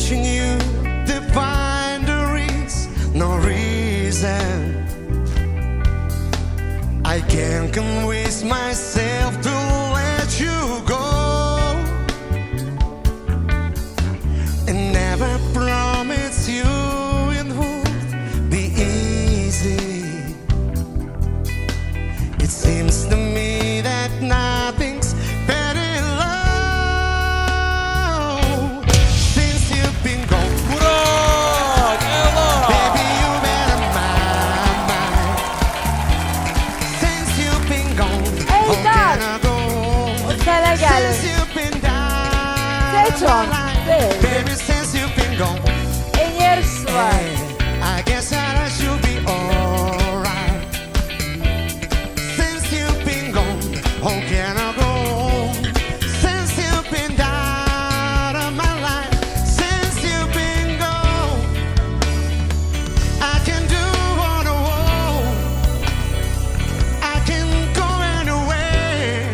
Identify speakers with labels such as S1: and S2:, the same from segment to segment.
S1: wishing you to find there is no reason. I can't convince myself to let you go, and never promise you it would be easy. It seems to me that nothing's better in love since you've been gone.
S2: Murat, Ela.
S1: Baby, you've been on my mind since you've been gone. How can I go
S3: Sənə
S1: since
S3: gəlir.
S1: you've been down
S3: Seç
S1: my
S3: onu,
S1: line?
S3: seç.
S1: Baby, since you've been gone,
S3: Enerjisi var.
S1: I guess that I should be alright. Since you've been gone, how can I go? Since you've been out of my life, since you've been gone, I can do what I want. I can go anywhere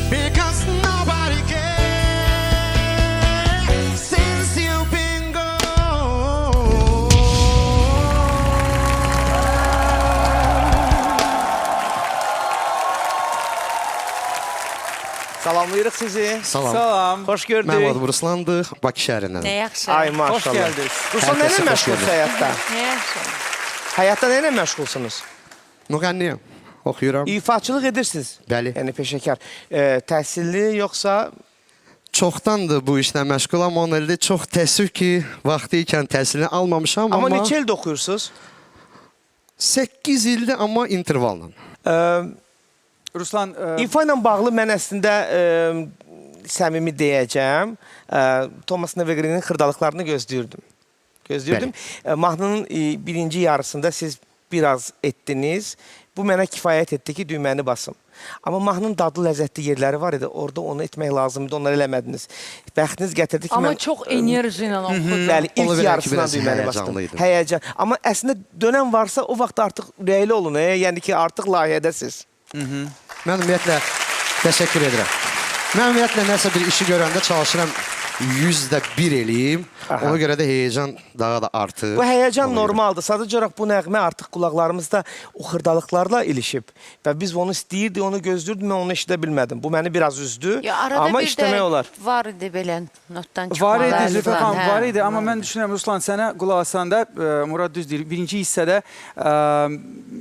S1: because nobody cares. Since you've been gone.
S4: Salamlayırıq sizi.
S1: Salam.
S2: Salam.
S4: Xoş gördük.
S1: Mənim adım Ruslandır, Bakı şəhərindən.
S5: Nə yaxşı.
S4: Ay
S2: Hoş
S4: maşallah.
S2: geldiniz.
S4: Ruslan,
S1: Hər kəsə
S4: nə
S1: xoş
S4: məşğulsunuz
S1: gördük.
S4: həyatda?
S5: Nə yaxşı.
S4: Həyatda nə ilə məşğulsunuz?
S1: Müğənniyəm, oxuyuram.
S4: İfaçılıq edirsiniz.
S1: Bəli.
S4: Yəni peşəkar. Təhsilli yoxsa
S1: Çoxdandır bu işlə məşğulam, onun əldə çox təəssüf ki, vaxtı ikən təhsilini almamışam,
S4: amma
S1: amma
S4: neçə ildə oxuyursunuz?
S1: 8 ildir, amma intervalla.
S2: Ruslan,
S4: İfa ilə bağlı mən əslində səmimi deyəcəm. Thomas Növegrin'in xırdalıqlarını gözləyirdim. Mahnının birinci yarısında siz biraz etdiniz. Bu mənə kifayət etdi ki, düyməni basım. Amma mahnının dadlı, ləzzətli yerləri var idi. Orada onu etmək lazımdı, onları eləmədiniz. Bəxtiniz gətirdi ki,
S3: Amma
S4: mən...
S3: çox enerji ilə oxudu.
S4: Bəli,
S1: Ona
S4: ilk
S1: görə ki,
S4: yarısından
S1: biraz
S4: düyməni bastım.
S1: həyəcanlıydım.
S4: Həyəcan. Amma əslində dönəm varsa o vaxt artıq ürəkli olun. Yəni ki, artıq layihədəsiz.
S1: Mən ümumiyyətlə təşəkkür edirəm. Mən ümumiyyətlə nəsə bir işi görəndə çalışıram 100% eləyim. Ona görə də heyecan daha da artır.
S4: Bu həyəcan
S1: Ona görə.
S4: normaldır. Sadəcə olaraq bu nəğmə artıq qulaqlarımızda o xırdalıqlarla ilişib. Və biz onu istəyirdik, onu gözlürdük, mən onu eşidə bilmədim. Bu məni biraz üzdü.
S5: Ya arada
S4: Amma
S5: bir
S4: işləmək
S5: də
S4: olar.
S5: var idi belə notdan
S2: var
S5: çıxmalar.
S2: idi Zülfə xanım,
S5: hə.
S2: var idi. Amma mən düşünürəm, Ruslan, sənə qulaq asanda, Murad düz deyir, birinci hissədə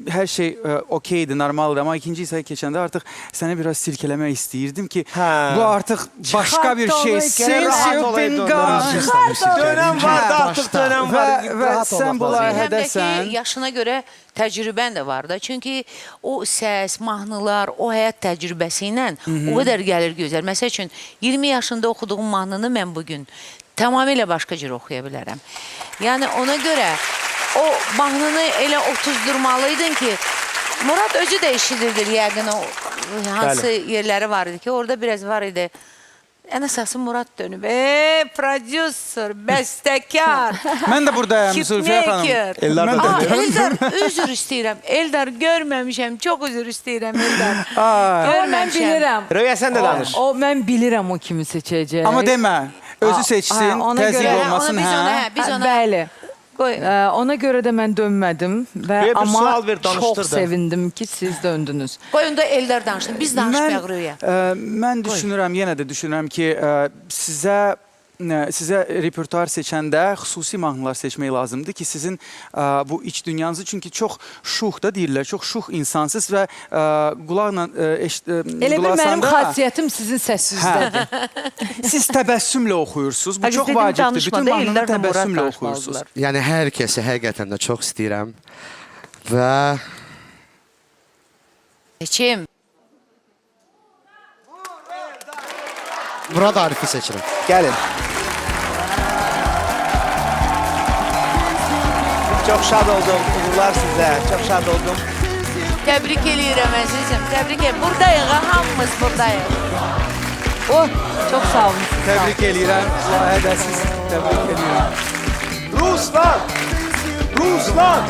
S2: hər şey okeydi, normaldı. Amma ikinci hissəyə keçəndə artıq səni biraz silkələmək istəyirdim ki,
S4: Hə.
S2: bu artıq başqa bir
S3: Çıxart
S2: şey.
S3: onu,
S2: Since
S4: rahat
S2: you've
S4: olaydı
S2: been
S4: ondan.
S2: gone.
S4: Dönəm vardı, artıq dönəm var.
S2: Və
S4: Rahat
S2: sən
S4: olmaq
S2: bu
S4: lazım.
S5: Həm də ki,
S2: layihədəsən.
S5: yaşına görə təcrübən də var da. Çünki o səs, mahnılar, o həyat təcrübəsi ilə o qədər gəlir gözəl. Məsəl üçün, 20 yaşında oxuduğum mahnını mən bugün tamamilə başqa cür oxuya bilərəm. Yəni ona görə o mahnını elə otuzdurmalıydın ki, Murad özü də eşidirdir yəqin o hansı yerləri var idi ki, orada biraz var idi. Ən əsası Murad dönüb. Prodüser, bəstəkar,
S2: Mən də buradayım Zülfiyə xanım.
S5: hitmaker.
S4: Eldar da
S5: Aa,
S4: dönüb.
S5: Eldar, üzr istəyirəm. Eldar görməmişəm, çox üzr istəyirəm Eldar.
S3: Amma mən bilirəm.
S4: Röya, sən də danış.
S3: Mən bilirəm o kimi seçəcək.
S2: Amma demə, özü seçsin,
S3: ona
S2: təzyiq
S3: görə-
S2: olmasın,
S5: Biz ona,
S2: hə?
S5: biz ona...
S3: Bəli.
S5: Qoy.
S3: Ona görə də mən dönmədim və
S4: Bir
S3: amma
S4: sual ver, danışdır
S3: çox
S4: da.
S3: sevindim ki, siz döndünüz.
S5: Qoy onda Eldar danışsın. Biz danışmayaq Röya.
S2: Mən düşünürəm, yenə də düşünürəm ki, sizə repertuar seçəndə xüsusi mahnılar seçmək lazımdır ki, sizin bu iç dünyanızı, çünki çox şux da deyirlər, çox şux insansız və qulaqla
S3: Elə bil mənim xasiyyətim sizin səssinizdədir.
S2: siz təbəssümlə oxuyursunuz. Bu
S3: Biz
S2: çox
S3: dedim,
S2: vacibdir.
S3: danışma
S2: Bütün
S3: da,
S2: mahnını
S3: Eldar da Murad
S2: təbəssümlə
S3: danışmalıdırlar.
S2: oxuyursunuz.
S1: Yəni hər kəsi həqiqətən də çox istəyirəm və
S5: Seçim.
S1: Murad Arifi seçirəm.
S4: Gəlin. Çox şad oldum. Uğurlar sizə. Çox şad oldum.
S5: Təbrik eləyirəm əzizim. Təbrik eləyirəm. Buradayıq, hamımız buradayıq.
S3: Çox sağ olun.
S2: Təbrik eləyirəm. Layihədəsiz təbrik eləyirəm.
S4: Ruslan! Ruslan!